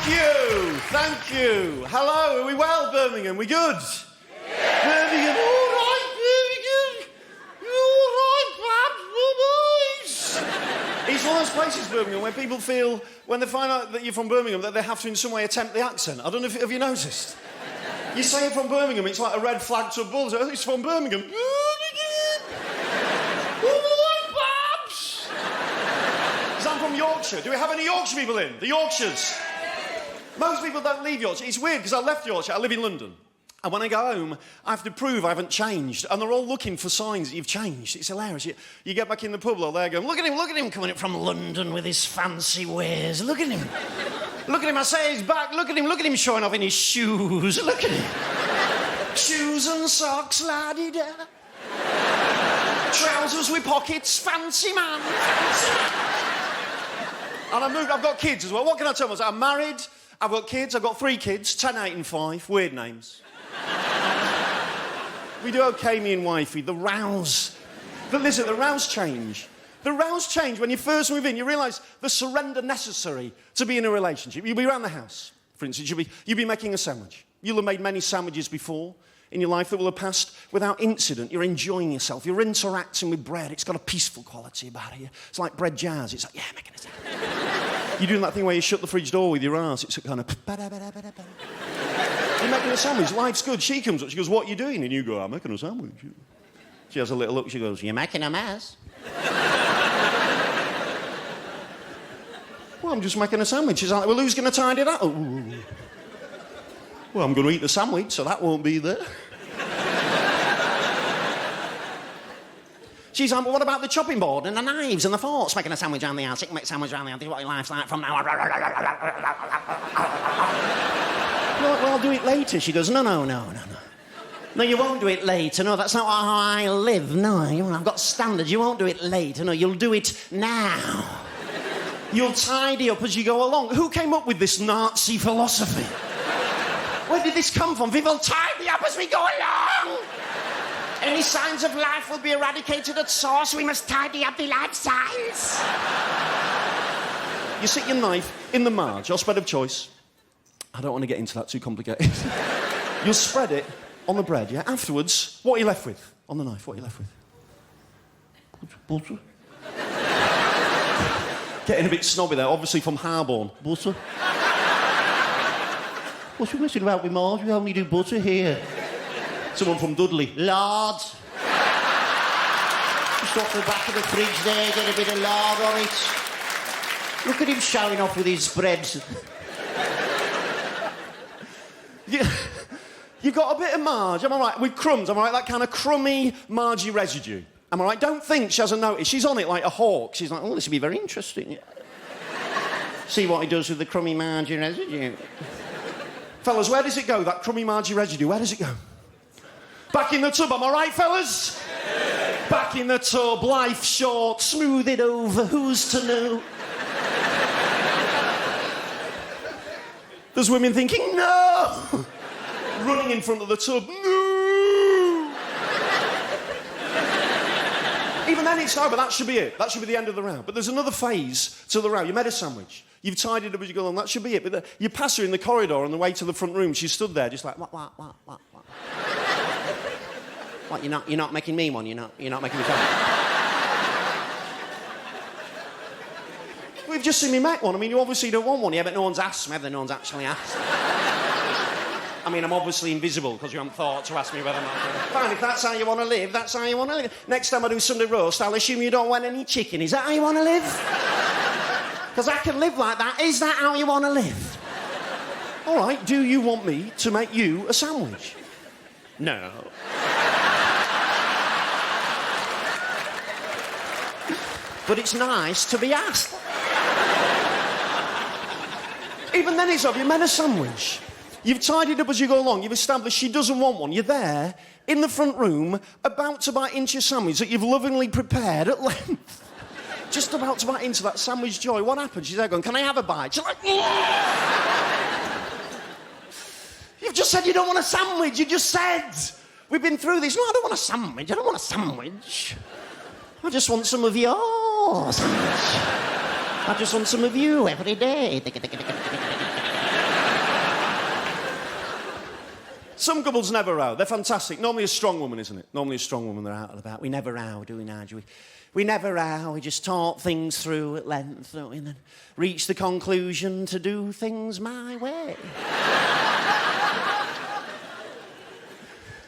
Thank you. Hello, are we well, Birmingham? We good? Yeah. Birmingham, all right, Birmingham. You all right, Babs? It's one of those places, Birmingham, where people feel, when they find out that you're from Birmingham, that they have to in some way attempt the accent. I don't know if have you noticed? You say you're from Birmingham, it's like a red flag to a bull. It's from Birmingham. Birmingham. All right, Babs? Because I'm from Yorkshire. Do we have any Yorkshire people in? The Yorkshires? Most people don't leave Yorkshire. It's weird because I left Yorkshire. I live in London. And when I go home, I have to prove I haven't changed. And they're all looking for signs that you've changed. It's hilarious. You get back in the pub, they're going, look at him coming up from London with his fancy wares. Look at him. Look at him, I say he's back. Look at him showing off in his shoes. Look at him. Shoes and socks, la-di-da. Trousers with pockets, fancy man. And I've got kids as well. What can I tell myself? I'm married. I've got kids. I've got 3 kids, 10, 8 and 5. Weird names. We do okay, me and wifey. The rows change. The rows change when you first move in. You realise the surrender necessary to be in a relationship. You'll be around the house, for instance. You'll be making a sandwich. You'll have made many sandwiches before in your life that will have passed without incident. You're enjoying yourself. You're interacting with bread. It's got a peaceful quality about it. It's like bread jazz. It's like, yeah, making a sandwich. You're doing that thing where you shut the fridge door with your arse. It's a kind of... You're making a sandwich. Life's good. She comes up. She goes, what are you doing? And you go, I'm making a sandwich. She has a little look. She goes, you're making a mess. Well, I'm just making a sandwich. She's like, well, who's going to tidy that up? Well, I'm going to eat the sandwich, so that won't be there. She's like, well, what about the chopping board and the knives and the forks? Making a sandwich around the house. You can make a sandwich around the house. This is what your life's like from now on. Well, I'll do it later. She goes, no. No, you won't do it later. No, that's not how I live. No, I've got standards. You won't do it later. No, you'll do it now. You'll tidy up as you go along. Who came up with this Nazi philosophy? Where did this come from? People tidy up as we go along. Any signs of life will be eradicated at source. We must tidy up the life signs. You stick your knife in the marge, your spread of choice. I don't want to get into that, too complicated. You'll spread it on the bread, yeah? Afterwards, what are you left with? On the knife, what are you left with? Butter. Getting a bit snobby there, obviously from Harborne. Butter. What's you messing about with marge? We only do butter here. Someone from Dudley. Lard. Just off the back of the fridge there, get a bit of lard on it. Look at him showing off with his bread. You've got a bit of marge, am I right? With crumbs, am I right? That kind of crummy, margy residue. Am I right? Don't think she hasn't noticed. She's on it like a hawk. She's like, oh, this will be very interesting. See what he does with the crummy, margy residue. Fellas, where does it go, that crummy, margy residue? Where does it go? Back in the tub, am I right, fellas? Yeah. Back in the tub, life short, smooth it over, who's to know? There's women thinking, no! Running in front of the tub, no! Even then it's no, but that should be it. That should be the end of the row. But there's another phase to the row. You made a sandwich. You've tidied up as you go along. That should be it. But you pass her in the corridor on the way to the front room. She stood there just like, what? What, you're not making me one? You're not making me one? We've just seen me make one. I mean, you obviously don't want one. Yeah, but no one's asked me. No one's actually asked. I mean, I'm obviously invisible because you haven't thought to ask me whether or not... Fine, if that's how you want to live, that's how you want to live. Next time I do Sunday roast, I'll assume you don't want any chicken. Is that how you want to live? Because I can live like that. Is that how you want to live? All right, do you want me to make you a sandwich? No. But it's nice to be asked. Even then it's obvious. You made a sandwich. You've tidied up as you go along. You've established she doesn't want one. You're there, in the front room, about to bite into your sandwich that you've lovingly prepared at length. Just about to bite into that sandwich joy. What happens? She's there going, can I have a bite? She's like, you've just said you don't want a sandwich. You just said. We've been through this. No, I don't want a sandwich. I don't want a sandwich. I just want some of your sandwich. I just want some of you every day. Some couples never row. They're fantastic. Normally a strong woman, isn't it? Normally a strong woman, they're out and about. We never row, do we, Nigel? We never row. We just talk things through at length, don't we? And then reach the conclusion to do things my way.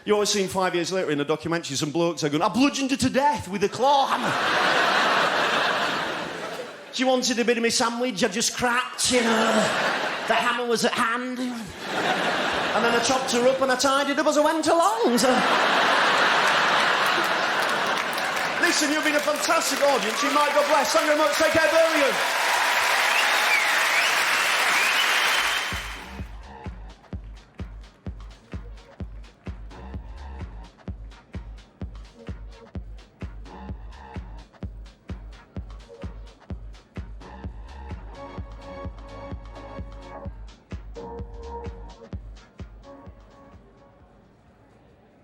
You always see 5 years later in a documentary, some blokes are going, I bludgeoned her to death with a claw hammer. She wanted a bit of me sandwich, I just cracked, you know. The hammer was at hand. And then I chopped her up and I tied it up as I went along. So... Listen, you've been a fantastic audience. You might, God bless. Thank you very much. Take care, Birmingham.